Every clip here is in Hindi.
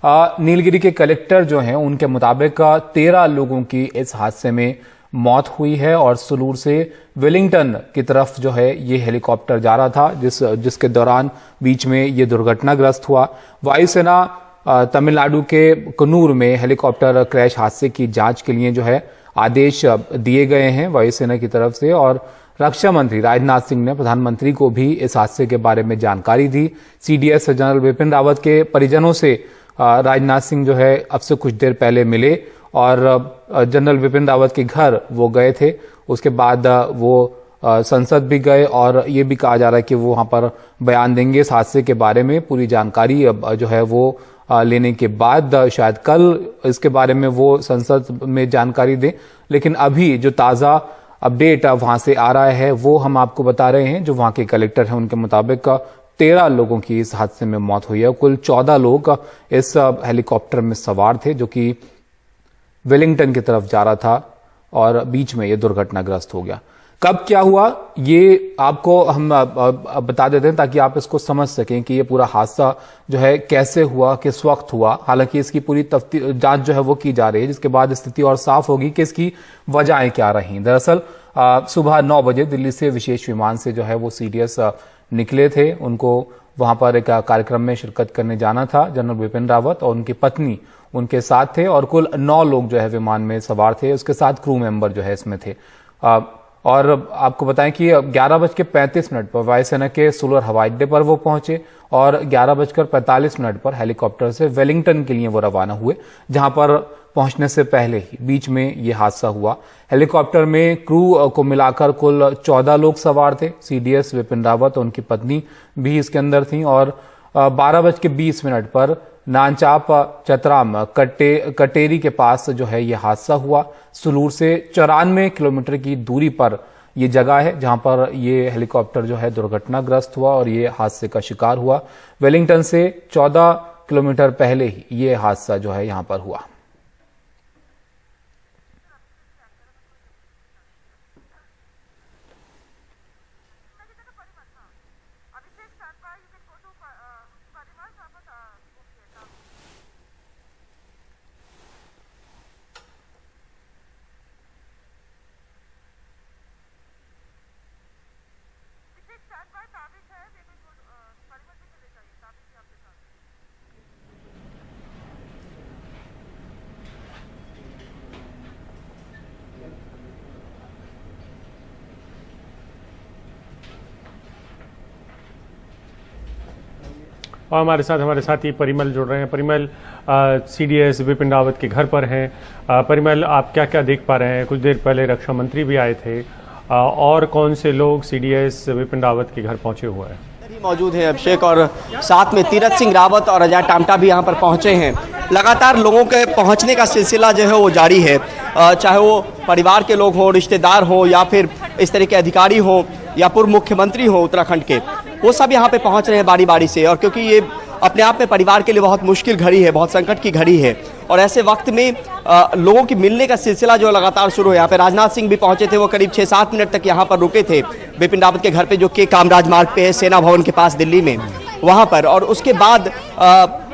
नीलगिरी के कलेक्टर जो हैं उनके मुताबिक 13 लोगों की इस हादसे में मौत हुई है और सुलूर से वेलिंगटन की तरफ जो है ये हेलीकॉप्टर जा रहा था जिसके दौरान बीच में ये दुर्घटनाग्रस्त हुआ। वायुसेना तमिलनाडु के कन्नूर में हेलीकॉप्टर क्रैश हादसे की जांच के लिए जो है आदेश दिए गए हैं वायुसेना की तरफ से, और रक्षा मंत्री राजनाथ सिंह ने प्रधानमंत्री को भी इस हादसे के बारे में जानकारी दी। सीडीएस जनरल विपिन रावत के परिजनों से राजनाथ सिंह जो है अब से कुछ देर पहले मिले और जनरल विपिन रावत के घर वो गए थे। उसके बाद वो संसद भी गए और ये भी कहा जा रहा है कि वो वहां पर बयान देंगे इस हादसे के बारे में। पूरी जानकारी जो है वो लेने के बाद शायद कल इसके बारे में वो संसद में जानकारी दें। लेकिन अभी जो ताज़ा अपडेट वहां से आ रहा है वो हम आपको बता रहे हैं। जो वहां के कलेक्टर हैं उनके मुताबिक 13 लोगों की इस हादसे में मौत हुई है। कुल 14 लोग इस हेलीकॉप्टर में सवार थे जो कि वेलिंगटन की तरफ जा रहा था और बीच में ये दुर्घटनाग्रस्त हो गया। कब क्या हुआ ये आपको हम बता देते हैं ताकि आप इसको समझ सकें कि ये पूरा हादसा जो है कैसे हुआ, किस वक्त हुआ। हालांकि इसकी पूरी जांच जो है वो की जा रही है, जिसके बाद स्थिति और साफ होगी कि इसकी वजहें क्या रही। दरअसल सुबह 9 बजे दिल्ली से विशेष विमान से जो है वो सीडीएस निकले थे। उनको वहां पर एक कार्यक्रम में शिरकत करने जाना था। जनरल विपिन रावत और उनकी पत्नी उनके साथ थे और कुल 9 लोग जो है विमान में सवार थे। उसके साथ क्रू मेंबर जो है इसमें थे। और आपको बताएं कि 11:35 पर वायुसेना के सुलूर हवाई अड्डे पर वो पहुंचे और 11:45 पर हेलीकॉप्टर से वेलिंगटन के लिए वो रवाना हुए, जहां पर पहुंचने से पहले ही बीच में ये हादसा हुआ। हेलीकॉप्टर में क्रू को मिलाकर कुल 14 लोग सवार थे। सीडीएस विपिन रावत और उनकी पत्नी भी इसके अंदर थी और 12:20 पर नानचाप चतराम कटेरी के पास जो है ये हादसा हुआ। सुलूर से 94 किलोमीटर की दूरी पर ये जगह है जहां पर ये हेलीकॉप्टर जो है दुर्घटनाग्रस्त हुआ और ये हादसे का शिकार हुआ। वेलिंगटन से 14 किलोमीटर पहले ही ये हादसा जो है यहां पर हुआ। और हमारे साथी परिमल जुड़ रहे हैं। परिमल, सीडीएस विपिन रावत के घर पर हैं। परिमल, आप क्या क्या देख पा रहे हैं? कुछ देर पहले रक्षा मंत्री भी आए थे और कौन से लोग सीडीएस विपिन रावत के घर पहुंचे हुए हैं? मौजूद है अभिषेक, और साथ में तीरथ सिंह रावत और अजय टामटा भी यहाँ पर पहुंचे हैं। लगातार लोगों के पहुंचने का सिलसिला जो है वो जारी है, चाहे वो परिवार के लोग हों, रिश्तेदार हों या फिर इस तरह के अधिकारी हों या पूर्व मुख्यमंत्री हो उत्तराखंड के, वो सब यहाँ पे पहुंच रहे हैं बारी बारी से। और क्योंकि ये अपने आप में परिवार के लिए बहुत मुश्किल घड़ी है, बहुत संकट की घड़ी है, और ऐसे वक्त में लोगों की मिलने का सिलसिला जो लगातार शुरू है। यहाँ पे राजनाथ सिंह भी पहुंचे थे, वो करीब 6-7 मिनट तक यहाँ पर रुके थे विपिन रावत के घर पे, जो कि कामराज मार्ग पे है, सेना भवन के पास दिल्ली में, वहाँ पर। और उसके बाद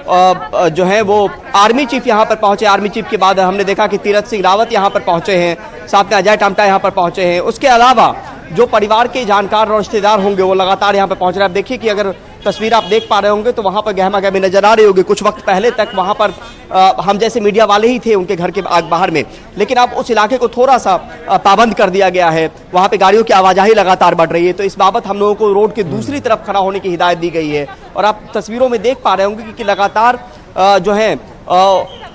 जो है वो आर्मी चीफ यहाँ पर पहुंचे। आर्मी चीफ के बाद हमने देखा कि तीरथ सिंह रावत यहाँ पर पहुंचे हैं, साथ में अजय टामटा यहाँ पर पहुंचे हैं। उसके अलावा जो परिवार के जानकार और रिश्तेदार होंगे वो लगातार यहाँ पर पहुंच रहे हैं। आप देखिए कि अगर तस्वीर आप देख पा रहे होंगे तो वहाँ पर गहमा गहमी नजर आ रही होगी। कुछ वक्त पहले तक वहाँ पर हम जैसे मीडिया वाले ही थे उनके घर के बाहर में, लेकिन अब उस इलाके को थोड़ा सा पाबंद कर दिया गया है। वहाँ पे गाड़ियों की आवाजाही लगातार बढ़ रही है, तो इस बाबत हम लोगों को रोड के दूसरी तरफ खड़ा होने की हिदायत दी गई है। और आप तस्वीरों में देख पा रहे होंगे कि लगातार जो है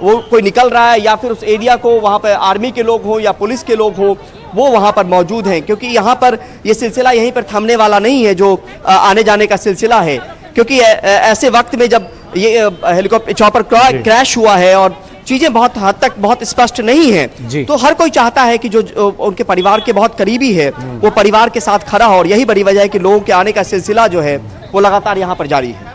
वो कोई निकल रहा है या फिर उस एरिया को वहाँ पर आर्मी के लोग हों या पुलिस के लोग हों वो वहाँ पर मौजूद हैं, क्योंकि यहाँ पर ये सिलसिला यहीं पर थमने वाला नहीं है जो आने जाने का सिलसिला है। क्योंकि ऐसे वक्त में जब ये हेलीकॉप्टर चॉपर क्रैश हुआ है और चीजें बहुत हद तक बहुत स्पष्ट नहीं है, तो हर कोई चाहता है कि जो उनके परिवार के बहुत करीबी है वो परिवार के साथ खड़ा हो, और यही बड़ी वजह है कि लोगों के आने का सिलसिला जो है वो लगातार यहाँ पर जारी है।